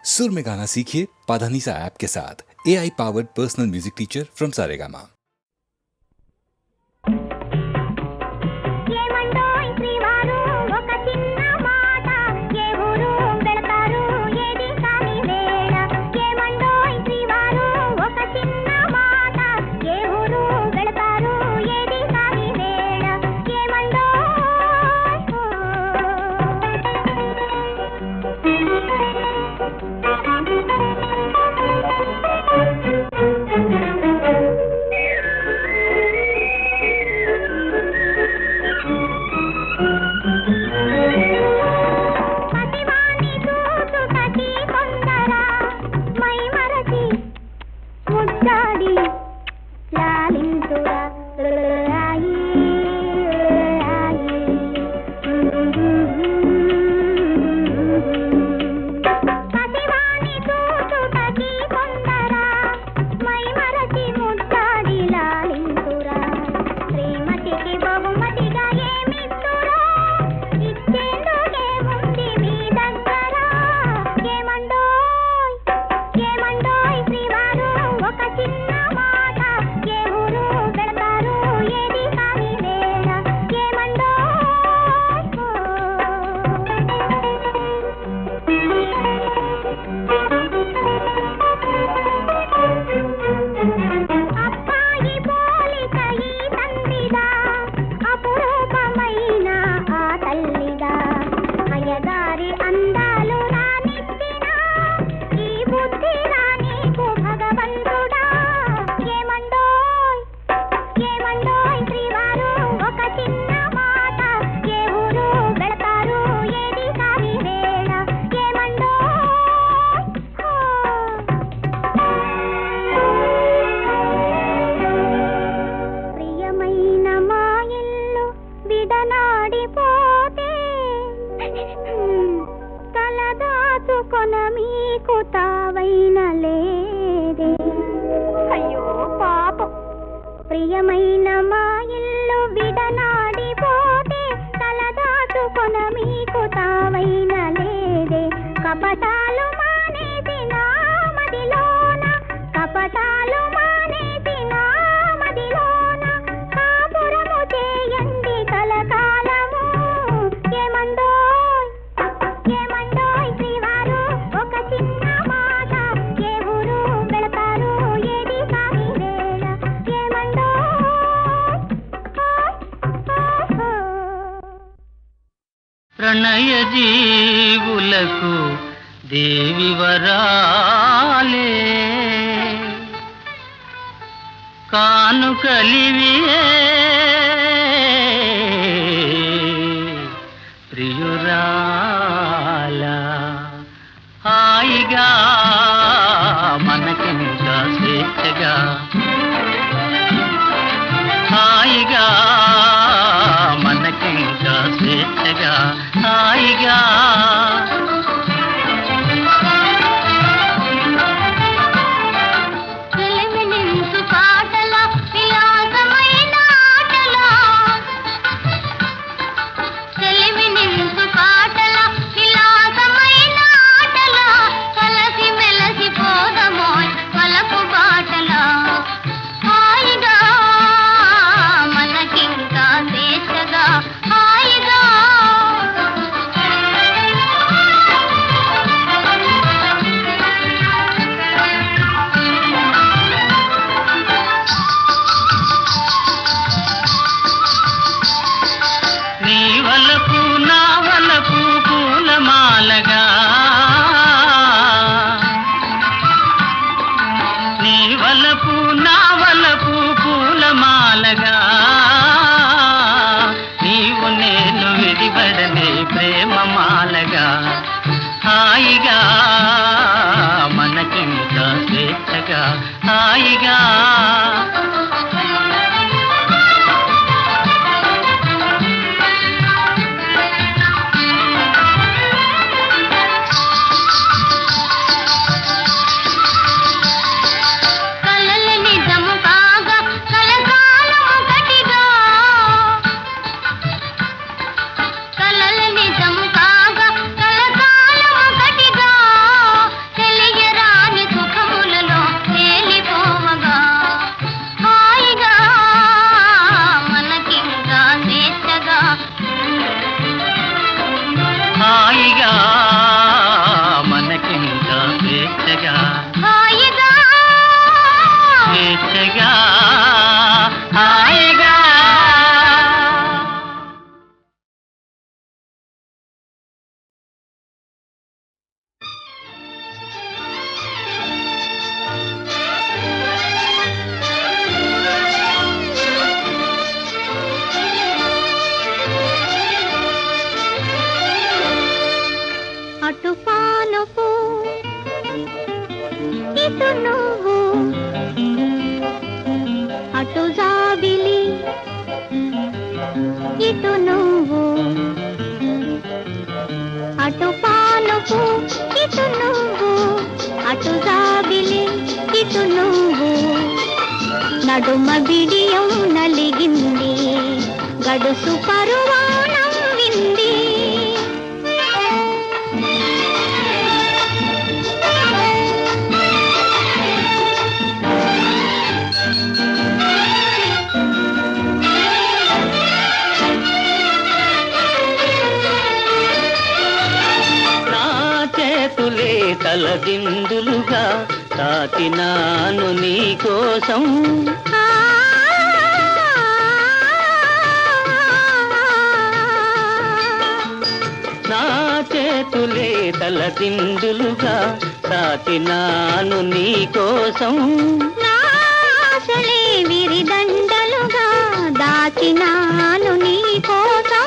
सुर में गाना सीखिए पाधानीसा ऐप के साथ। AI powered personal music teacher from Saregama. ప్రియమైన మా ఇల్లు విడనాడిపోతే తలదాచుకొన మీకు తావైన లేదే. కపటాలు మానేసి నా మదిలోన, కపటాలు మానేసి నా మదిలోన కాపురము చేయండి కలకాలము. ఏమండోయ్ ఏమండోయ్ శ్రీవారు ఒక చిన్న మాట, ఏ ఊరు వెళతారు ఏది కాని వేళ. ప్రణయ జీవులకు దేవి వరాలే కానుకలివియే ప్రియురాల. హాయిగా మనకింకా స్వేచ్ఛగా, హాయిగా మనకింకా స్వేచ్ఛగా, హాయిగా వెలిమినించు పాటల విలాసమైన ఆటల, వెలిమినించు పాటల విలాసమైన ఆటల కలసి మెలసి పోదమోయ్ వలపు బాటల. హాయిగా మనకింకా స్వేచ్ఛగా, హాయిగా నీ వలపు నా వలపు పూలమాలగా, నీ వలపు నా వలపు పూలమాలగా, నీవు నేను విడిపడని ప్రేమమాలగా. హాయిగా మనకింకా స్వేచ్ఛగా, హాయిగా కలలు నిజము కాగా కలకాలము గట్టిగా, కలలు నిజము కాగా కలకాలము గట్టిగా ఇటు నువ్వు అటు జాబిలి ఇటు నువ్వు అటు పానుపు ఇటు నువ్వు అటు జాబిలి ఇటు నువ్వు నడుమ బిడియం నలిగింది గడుసు పరువాణం వింది చేతులే తలదిందులుగా తాకినాను నీ కోసం నా చేతులే తలదిందులుగా తాకినాను నీ కోసం నాశలే విరిదండలుగా దాచినాను నీ కోసం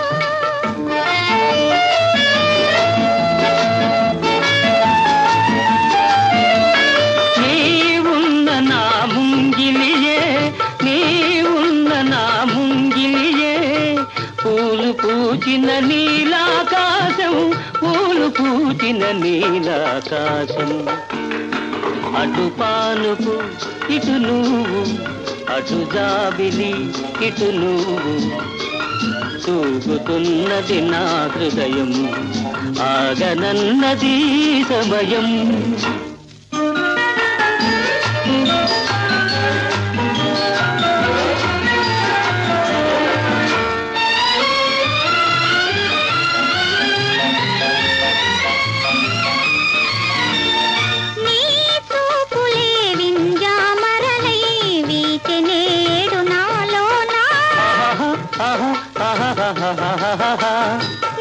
పూచిన నీలాకాశం పూలు పూచిన నీలాకాశం అటు పానుపు ఇటు నువ్వు అటు జాబిలి ఇటు నువ్వు తూగుతున్నది నా హృదయం ఆగనన్నది సమయం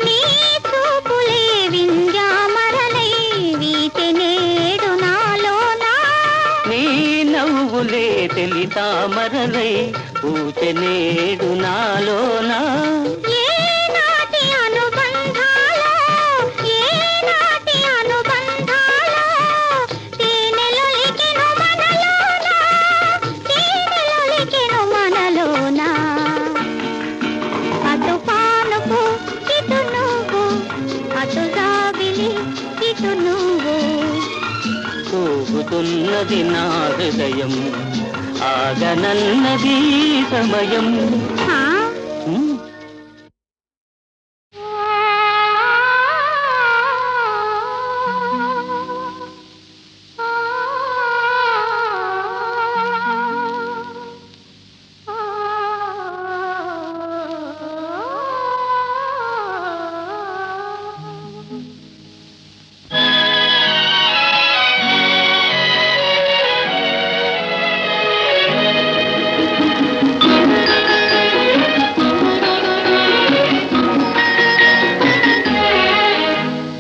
నీ చూపులే వింజామరలై వీచెనేడు నాలోనా నీ నవ్వులే తెలి తామరలై పూచెనేడు నాలోనా ఏనాటి అనుబంధాలో ఏనాటి అనుబంధాలో తేనెలొలికెను మనలోనా తేనెలొలికెను మనలోనా అటు పానుపు ఇటు నువ్వు అటు జాబిలి ఇటు నువ్వు తూగుతున్నది నా హృదయం ఆగనన్నది సమయం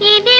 ఇది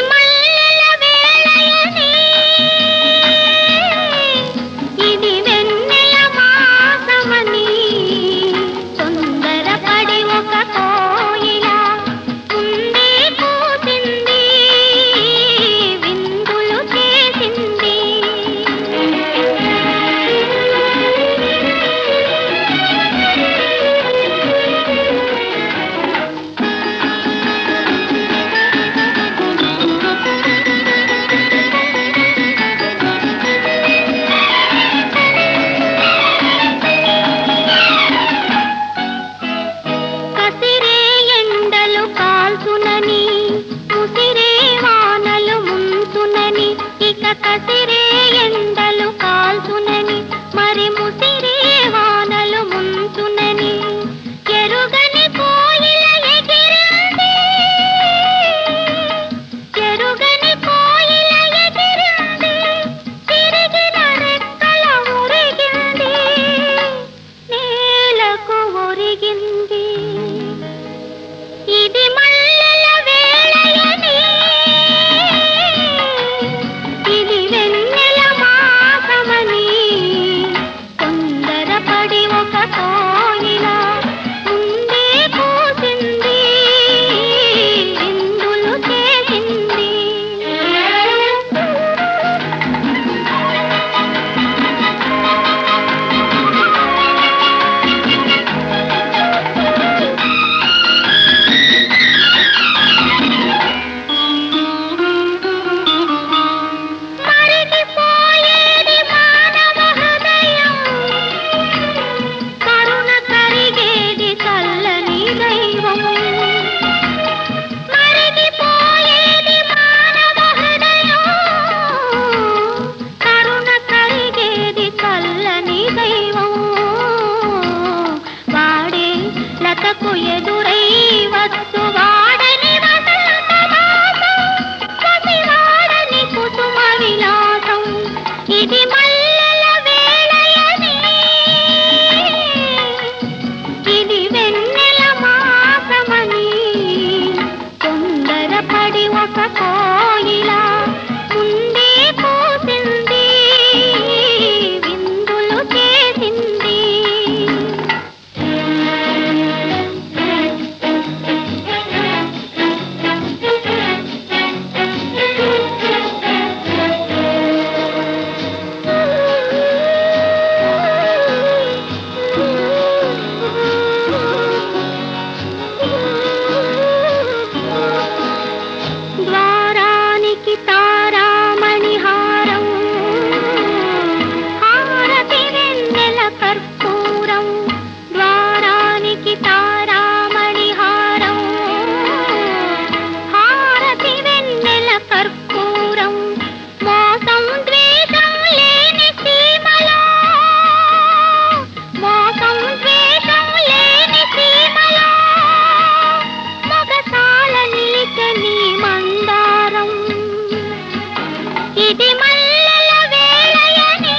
ఇది మల్లెల వేళయని,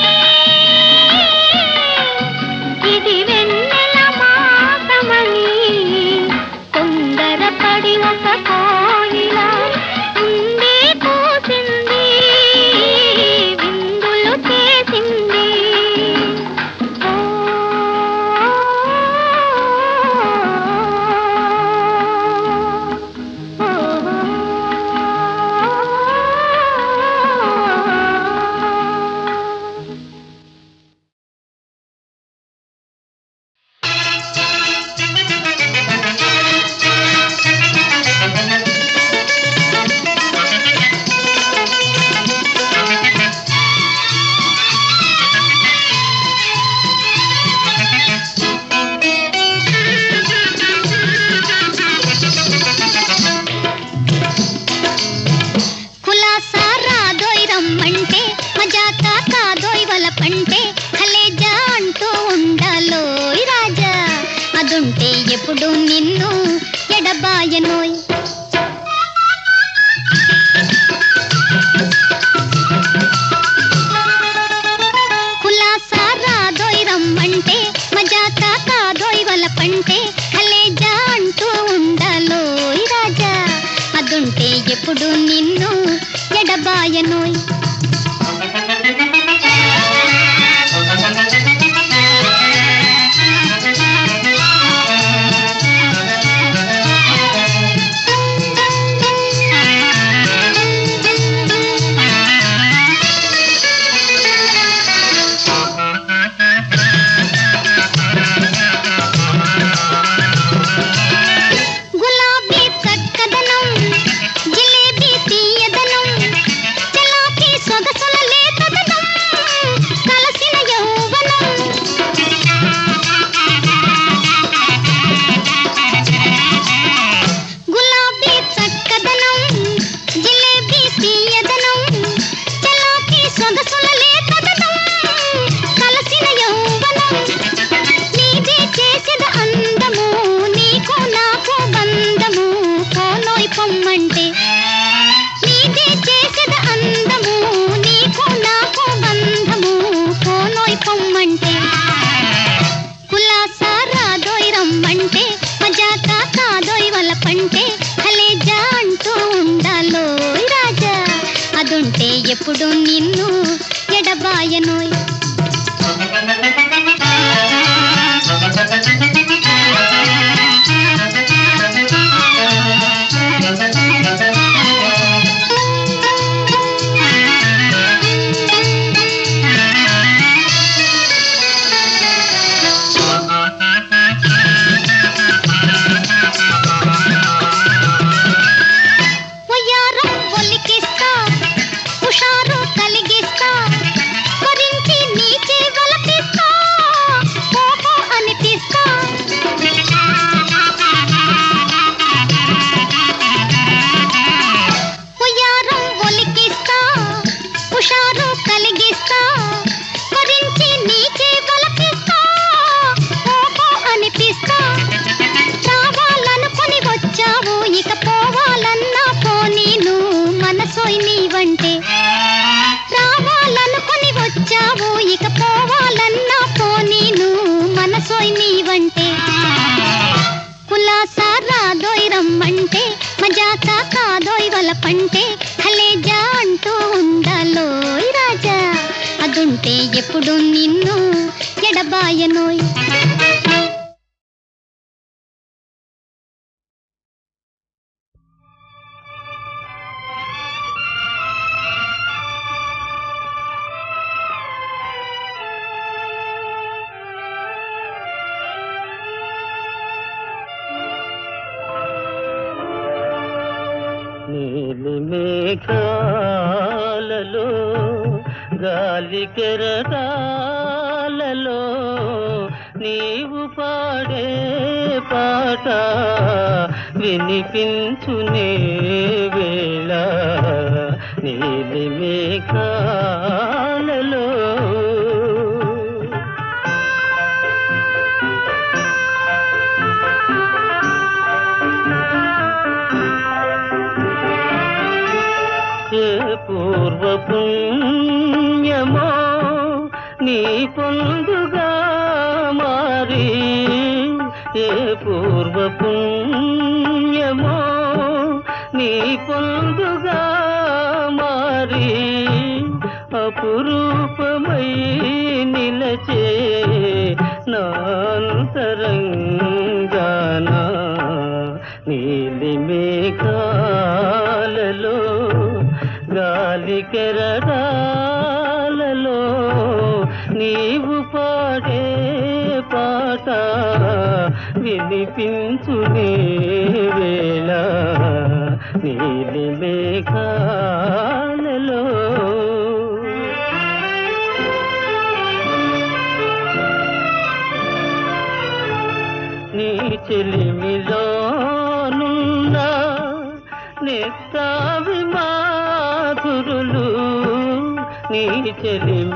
ఇది వెన్నెల మాసమని, తొందరపడి ఒక కోయిల ఉండి కూసింది, విందులు చేసింది. ఓ కులాసా రాదోయ్ రమ్మంటే, మజాకా కాదోయ్ వలపంటే, కలేజా అంటూ ఉండాలోయ్ రాజా, అదుంటే ఎప్పుడు నిన్ను ఎడబాయనోయ్. కులాసా రాదోయ్ రమ్మంటే, మజాకా కాదోయ్ వలపంటే, కలేజా అంటూ ఉండాలోయ్ రాజా, అదుంటే ఎప్పుడు నిన్ను ఎడబాయనోయ్. గులాబీ చక్కదనం, జిలేబీ తీయదనం, చలాకీ సొగసుల లేతదనం, కలసిన యౌవనం. గులాబీ చక్కదనం, జిలేబీ తీయదనం, చలాకీ సొగసుల లేతదనం, కలసిన యౌవనం. నీదే చేసేద అందము, నీకు నాకు బంధము, కోనోయ్ పొమ్మంటే. నీదే చేసేద అందము, నీకు నాకు బంధము, కోనోయ్ పొమ్మంటే. కులాసా రాదోయ్ రమ్మంటే, మజాకా కాదోయ్ వలపంటే, కలేజా అంటూ ఉండాలోయ్ రాజా, అదుంటే ఎప్పుడు నిన్ను ఎడబాయనోయ్. వయ్యారం ఒలికిస్తా, హుషారు కలిగిస్తా, కొరించి నీకే వలపిస్తా, ఓహో అనిపిస్తా. వయ్యారం ఒలికిస్తా, హుషారు కలిగిస్తా, కొరించి నీకే వలపిస్తా, ఓహో అనిపిస్తా. రావాలనుకొని వచ్చావు, ఇక పోవాలన్నా పోనీను, మనసోయ్ నీవంటే. రావాలనుకొని వచ్చావు, ఇక పోవాలన్నా పోనీను, మనసోయ్ నీవంటే. కులాసా రాదోయ్ రమ్మంటే, మజాకా కాదోయ్ వలపంటే, కలేజా అంటూ ఉండాలోయ్ రాజా, అదుంటే ఎప్పుడు నిన్ను ఎడబాయనోయ్. నీలి మేఘాలలో గాలి కెరటాలలో నీవు పాడే పాట వినిపించునే వేళ నీలి మేఘాలలో ఏ పూర్వ పుణ్య నీ పొందుగా మారి ఏ పూర్వ పుణ్యమో నీ పొందుగా మారి అపురూపమై నిలచే నాంతరంగాన నీలి మేఘాలలో గాలి కెరటాలలో నీవు పాడే పాట వినిపించునే వేళ నీలి మేఘాలలో నీ చెలిమిలోనున్న నెత్తావి మాధురులు నీ చెలిమిలోనున్న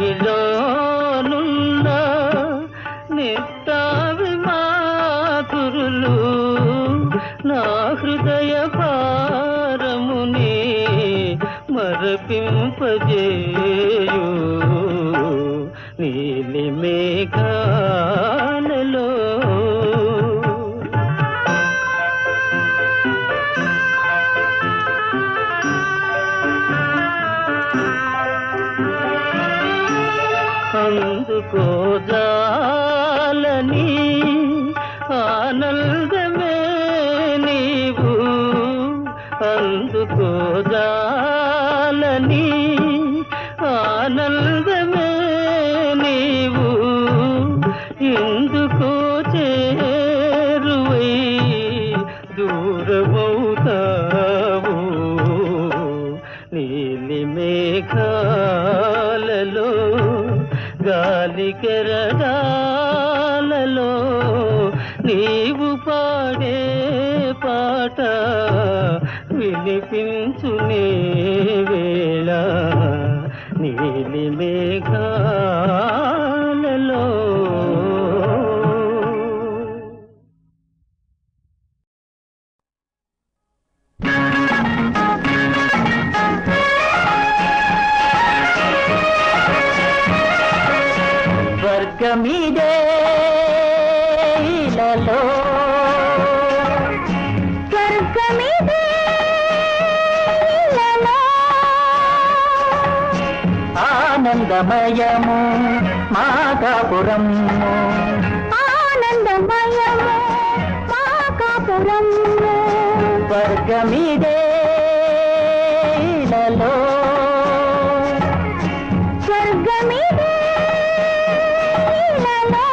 నెత్తావి మాధురులు నా హృదయ భారముని మరపింపజేయు నీలి మేఘాలలో అందుకోజాలని ఆనందమే నీవు అందుకోజాలని ఆనందమే నీవు ఎందుకో చేరువై దూరమవుతావు నీలి మేఘాలలో గాలి కెరటాలలో నీవు పాడే పాట వినిపించునే వేళ నీలి మేఘాలలో స్వర్గమిదే ఇలలో స్వర్గమిదే ఇలలో ఆనందమయము మాకాపురము ఆనందమయము మాకాపురము స్వర్గమిదే ఇలలో స్వర్గమిదే ఇలలో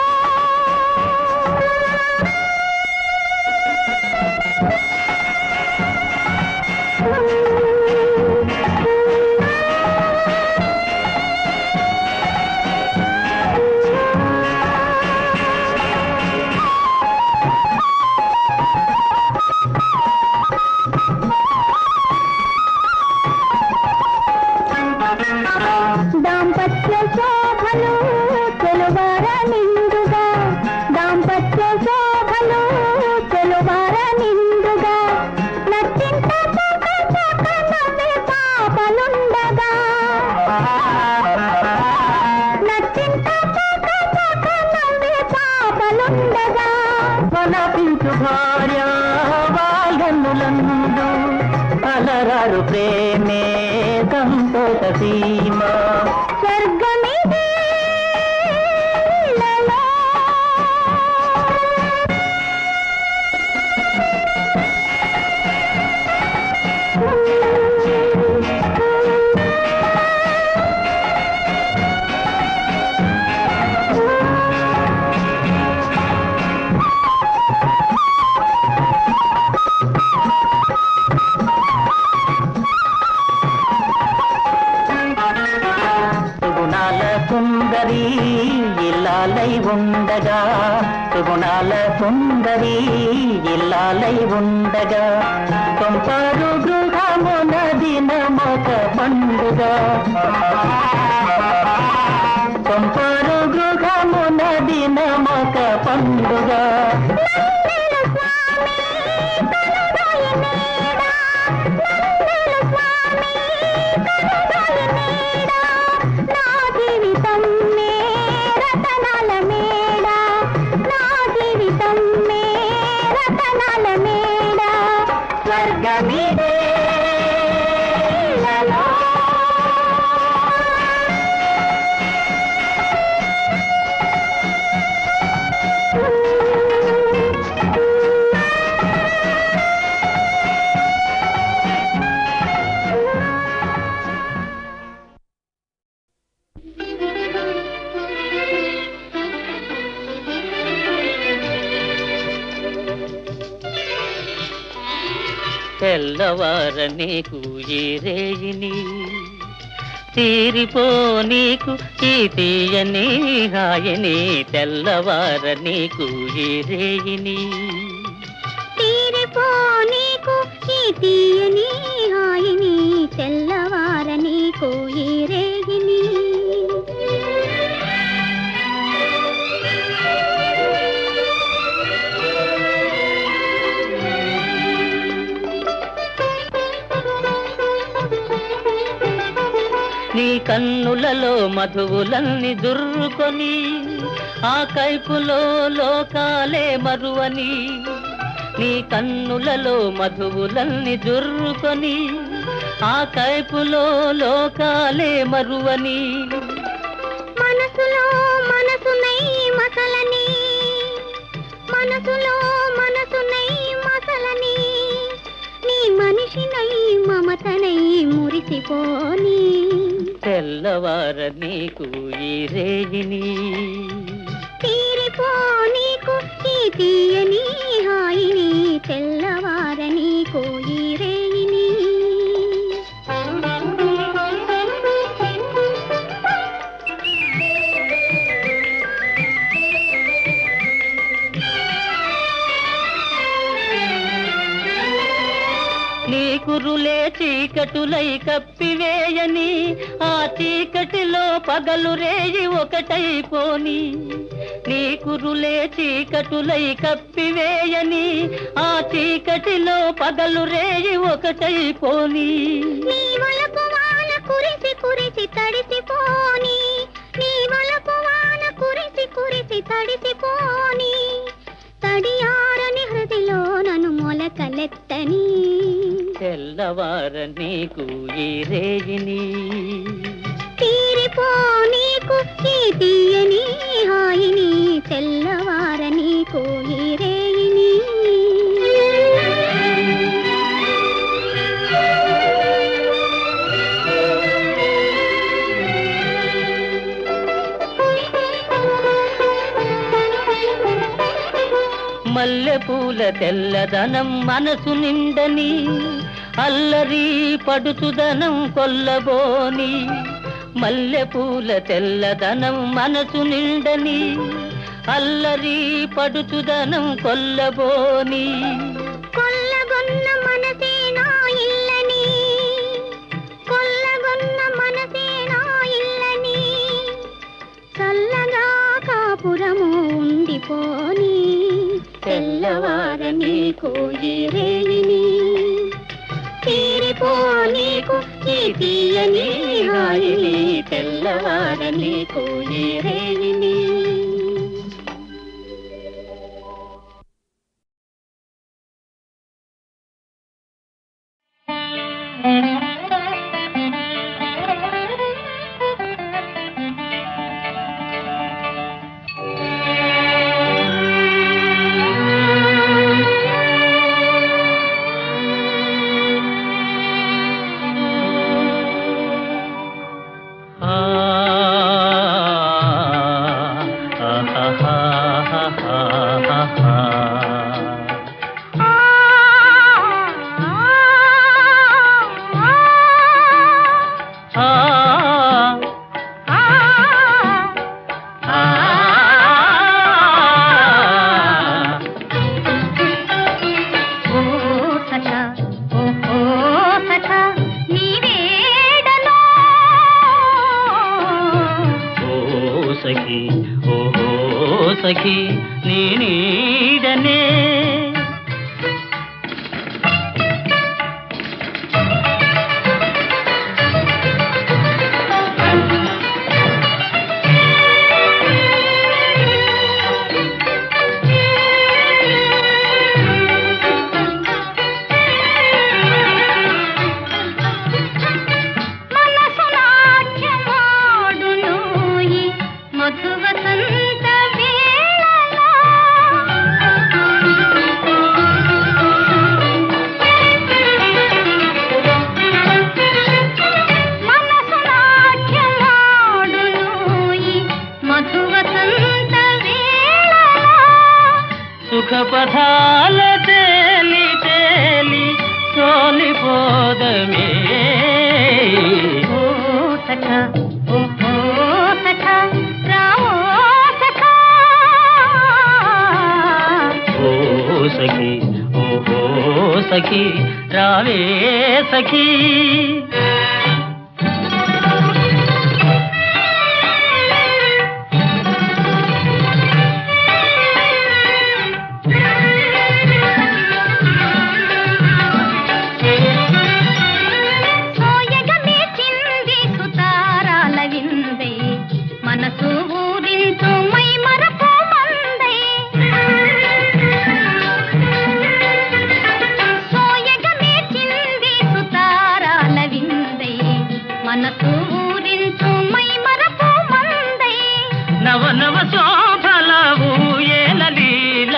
దాంపత్య శోభలు చెలువార నిండుగా దాంపత్య శోభలు చెలువార నిండుగా నచ్చింత చోక చోక నవ్వే పాపలుండగా నచ్చింత చోక చోక నవ్వే పాపలుండగా వనపించు భార్య వాయనులందు అలరారు ప్రేమే సంతోష సీమ స్వర్గమిదే ఇలలో సుగుణాల సుందరి ఇల్లాలై ఉండగా సుగుణాల సుందరి ఇల్లాలై ఉండగా కొంపరు గృహమున దినమొక పండుగ కొంపరు గృహమున దినమొక పండుగ నా జీవితం తెల్లవార నీకు ఈ రేయిని తీరిపో నీకు ఈ తీయని హాయని తెల్లవార నీకు ఈ రేయిని తీరిపో నీకు ఈ తీయని హాయిని తెల్లవార నీకు ఈ రేగిని నీ కన్నులలో మధువులన్నీ దుర్రుకొని ఆ కైపులో లోకాలే మరువని నీ కన్నులలో మధువులన్నీ దుర్రుకొని ఆ కైపులో లోకాలే మరువని మనసులో మనసునై మసలని మనసులో మనసునై మసలని నీ మనిషినై మమతనై మురిసిపోని తెల్లవార నీకు ఈ రేగిని తీరిపో నీకు ఈ తీయని హాయిని తెల్లవార నీకు ఈ రేగిని నీ కురులే చీకటులై కప్పివేయని ఆ చీకటిలో పగలు రేయి ఒకటైపోని నీ కురులే చీకటులై కప్పివేయని ఆ చీకటిలో పగలు రేయి ఒకటైపోని నీ వలపు వాన కురిసి కురిసి తడిసిపోని నీ వలపు వాన కురిసి కురిసి తడిసిపోని తడియారని హృదిలో నన్ను మొలకలెత్తని తెల్లవార నీకు ఈ రేగిని తీరిపో నీకు ఈ తీయని హాయిని తెల్లవార నీకు ఈ రేగిని మల్లెపూల తెల్లదనం మనసు నిండని అల్లరి పడుచుదనం కొల్లబోని మల్లెపూల తెల్లదనం మనసు నిండని అల్లరి పడుచుదనం కొల్లబోని కొల్లగొన్న మనసే నా ఇల్లని కొల్లగొన్న మనసే నా ఇల్లని చల్లగా కాపురము ఉండిపోని తెల్లవార నీకు ఈ రేగిని తీరిపో నీకు ఈ తీయని హాయిని తెల్లవార నీకు ఈ రేగిని సఖీ ఓహో సఖీ నీ నీడనే సుఖపథాల తేలి తేలి సో సోలిపోదమే ఓ సఖా ఓ సఖా రావో సఖా ఓ సఖీ ఓహో సఖీ రావే సఖీ సోయగమే చింది సుతారాల విందై మనసు ఊరించు మై మరపు మందై సోయగమే చింది సుతారాల విందై మనసు ఊరించు మై మరపు మందై నవ నవ శోభలవు ఏల లీల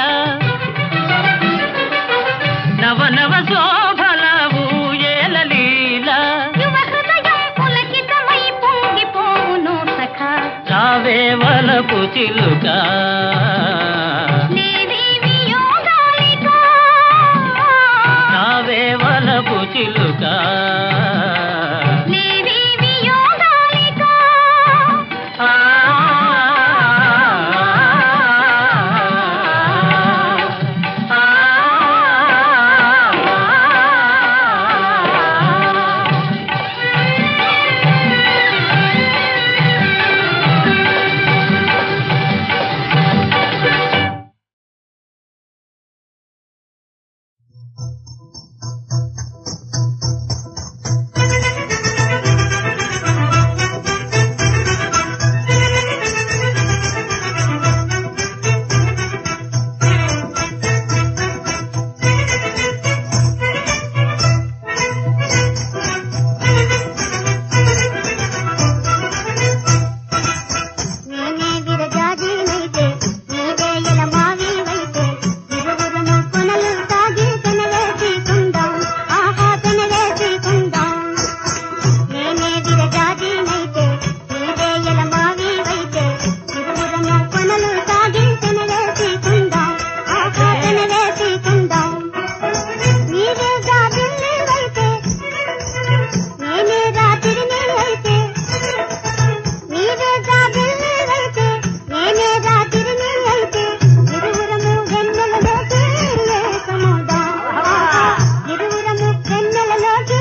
నవ నవ శోభలవు ఏల లీల యువ హృదయం పులకితమై పొంగిపోవును సఖా రావే వలపు చిలుక నీవి వియోగాలిగా రావే వలపు చిలుక నీవి వియోగాలిగా ఆ నేనే విరజాజీనైతే నీవే ఎలమావివైతే ఇరువురము కొనలు తాగి పెనవేసుకుందాం ఆహా పెనవేసుకుందాం నేనే విరజాజీనైతే నీవే ఎలమావివైతే ఇరువురము కొనలు తాగి పెనవేసుకుందాం ఆహా పెనవేసుకుందాం నీవే జాబిల్లివైతే నేనే రాత్రిని అయితే నీవే జాబిల్లివైతే నేనే రాత్రిని అయితే ఇరువురము వెన్నెలలోకి ఏకముదాం ఇరువురము వెన్నెలలోకి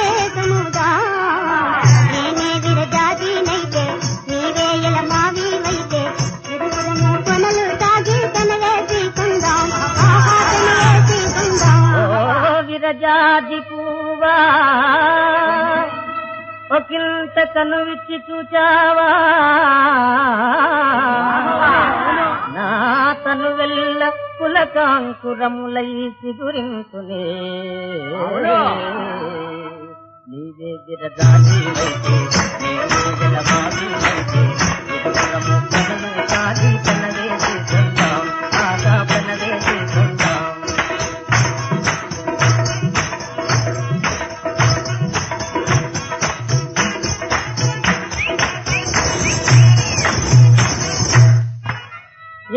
ఏకముదాం నేనే విరజాజీనైతే నీవే ఎలమావివైతే ఇరువురము కొనలు తాగి పెనవేసుకుందాం ఆహా పెనవేసుకుందాం ఓ విరజాజి పూవా ఒకంత కనువిచ్చి చూచావా నా తను వెళ్ళ పులకాంకురములై సిగురించునే నీవే విరజాజీవైతే నీవే జలమావివైతే ఇరువురము కనులు తాగి పెనవేసుకుందాం ఆగా పెనవేసుకుందాం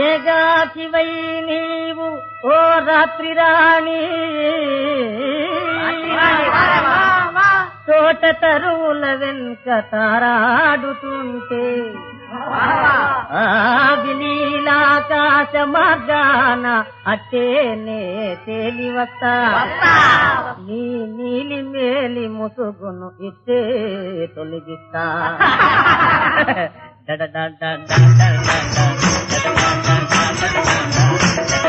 ఏగాకివై నీవు ఓ రాత్రి రాణి తోట తరువుల వెనుక తారాడుతుంటే ఆ విలీలాకాశ మార్గాన అట్టేనే తేలి వస్తా నీ నీలి మేలి ముసుగును ఇట్టే తొలగిస్తా da da da da da da da da da da da da da